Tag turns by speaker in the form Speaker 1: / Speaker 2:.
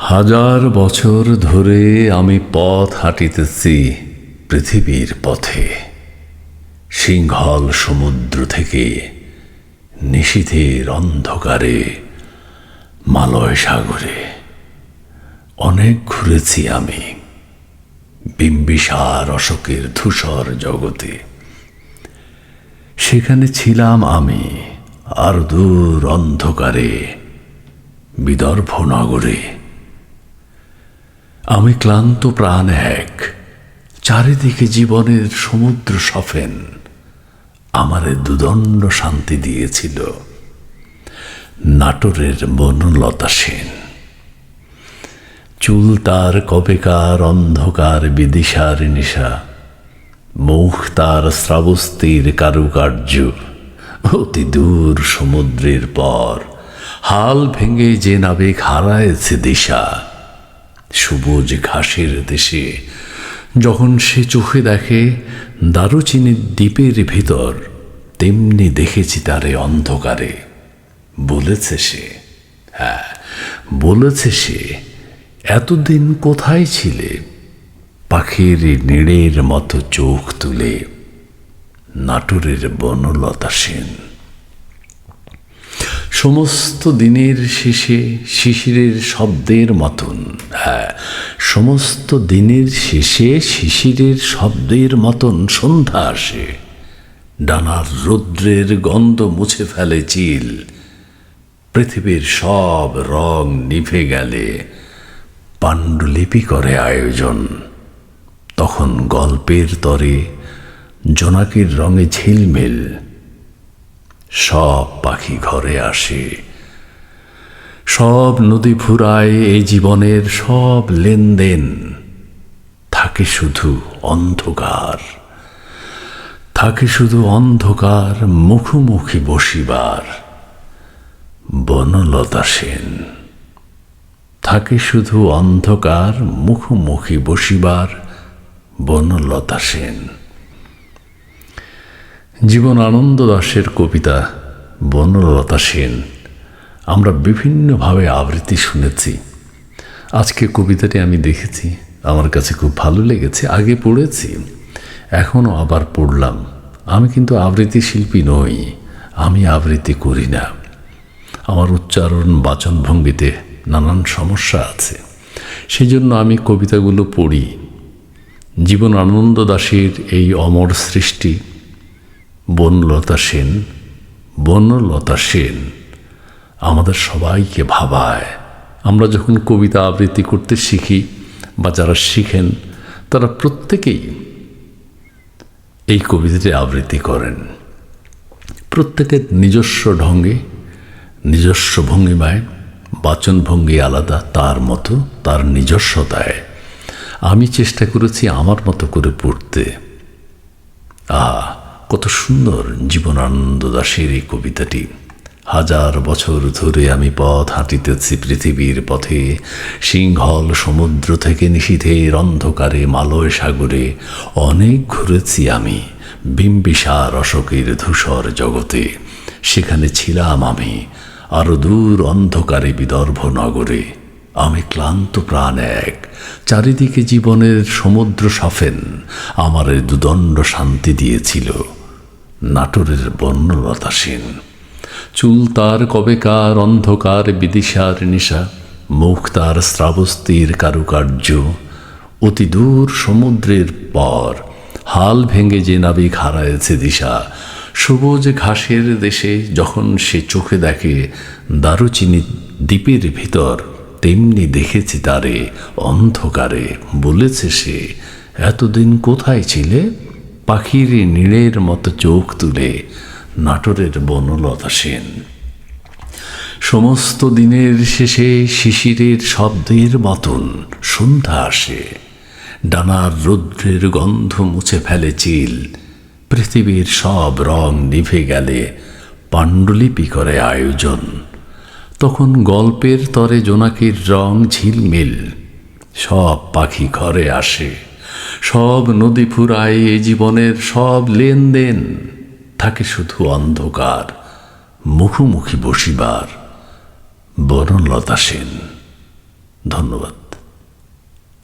Speaker 1: হাজার বছর ধরে আমি পথ হাঁটিতেছি পৃথিবীর পথে, সিংহল সমুদ্র থেকে নিশীথের অন্ধকারে মালয় সাগরে। অনেক ঘুরেছি আমি বিম্বিসার অশোকের ধূসর জগতে। সেখানে ছিলাম আমি আর দূর অন্ধকারে বিদর্ভ নগরে। আমি ক্লান্ত প্রাণ এক, চারিদিকে জীবনের সমুদ্র সফেন আমারে দুদণ্ড শান্তি দিয়েছিল নাটোরের বনলতা সেন। চুল তার কবেকার অন্ধকার বিদিশার নিশা, মুখ তার শ্রাবস্তির কারুকার্য। অতি দূর সমুদ্রের পর হাল ভেঙে যে নাবিক হারায়েছে দিশা, সবুজ ঘাসের দেশে যখন সে চোখে দেখে দারুচিনির দ্বীপের ভিতর, তেমনি দেখেছি তারে অন্ধকারে। বলেছে সে, হ্যাঁ বলেছে সে, এতদিন কোথায় ছিলে? পাখির নীড়ের মতো চোখ তুলে নাটোরের বনলতা সেন। সমস্ত দিনের শেষে শিশিরের শব্দের মতন, হ্যাঁ সমস্ত দিনের শেষে শিশিরের শব্দের মতন সন্ধ্যা আসে। ডানার রৌদ্রের গন্ধ মুছে ফেলে চিল, পৃথিবীর সব রং নিভে গেলে পাণ্ডুলিপি করে আয়োজন। তখন গল্পের তরে জোনাকির রঙে ঝিলমিল, সব পাখি ঘরে আসে। সব নদী ফুরায় এই জীবনের সব লেনদেন, থাকে শুধু অন্ধকার, থাকে শুধু অন্ধকার মুখোমুখি বসিবার বনলতা সেন। থাকে শুধু অন্ধকার মুখোমুখি বসিবার বনলতা সেন। জীবনানন্দ দাশের কবিতা বনলতা সেন আমরা বিভিন্নভাবে আবৃত্তি শুনেছি। আজকে কবিতাটি আমি দেখেছি, আমার কাছে খুব ভালো লেগেছে। আগে পড়েছি, এখনও আবার পড়লাম। আমি কিন্তু আবৃত্তি শিল্পী নই, আমি আবৃত্তি করি না। আমার উচ্চারণ বাচনভঙ্গিতে নানান সমস্যা আছে, সেজন্য আমি কবিতাগুলো পড়ি। জীবনানন্দ দাশের এই অমর সৃষ্টি বনলতা সেন, বনলতা সেন আমাদের সবাইকে ভাবায়। আমরা যখন কবিতা আবৃত্তি করতে শিখি বা যারা শিখেন তারা প্রত্যেকেই এই কবিতাটি আবৃত্তি করেন, প্রত্যেকের নিজস্ব ঢঙ্গে নিজস্ব ভঙ্গিমায়। বাচনভঙ্গি আলাদা, তার মতো তার নিজস্বতায়। আমি চেষ্টা করেছি আমার মতো করে পড়তে। কত সুন্দর জীবনানন্দ দাশের এই কবিতাটি। হাজার বছর ধরে আমি পথ হাঁটিতেছি পৃথিবীর পথে, সিংহল সমুদ্র থেকে নিশীথের অন্ধকারে মালয় সাগরে। অনেক ঘুরেছি আমি বিম্বিসার অশোকের ধূসর জগতে। সেখানে ছিলাম আমি আরো দূর অন্ধকারে বিদর্ভ নগরে। আমি ক্লান্ত প্রাণ এক, চারিদিকে জীবনের সমুদ্র সফেন আমারে দুদণ্ড শান্তি দিয়েছিল নাটোরের বনলতা সেন। চুল তার কবেকার অন্ধকার বিদিশার নিশা, মুখ তার শ্রাবস্তির কারুকার্য। অতি দূর সমুদ্রের পর হাল ভেঙে যে নাবিক হারায়েছে দিশা, সবুজ ঘাসের দেশে যখন সে চোখে দেখে দারুচিনি দ্বীপের ভিতর, তেমনি দেখেছি তারে অন্ধকারে। বলেছে সে, এতদিন কোথায় ছিলে? পাখির নীড়ের মতো চোখ তুলে নাটোরের বনলতা সেন। সমস্ত দিনের শেষে শিশিরের শব্দের মতন সন্ধ্যা আসে। ডানার রৌদ্রের গন্ধ মুছে ফেলে চিল, পৃথিবীর সব রং নিভে গেলে পাণ্ডুলিপি করে আয়োজন। তখন গল্পের তরে জোনাকির রং ঝিলমিল, সব পাখি ঘরে আসে। সব নদী ফুরায় এ জীবনের সব লেনদেন, থাকে শুধু অন্ধকার মুখোমুখি বসিবার বনলতা সেন। ধন্যবাদ।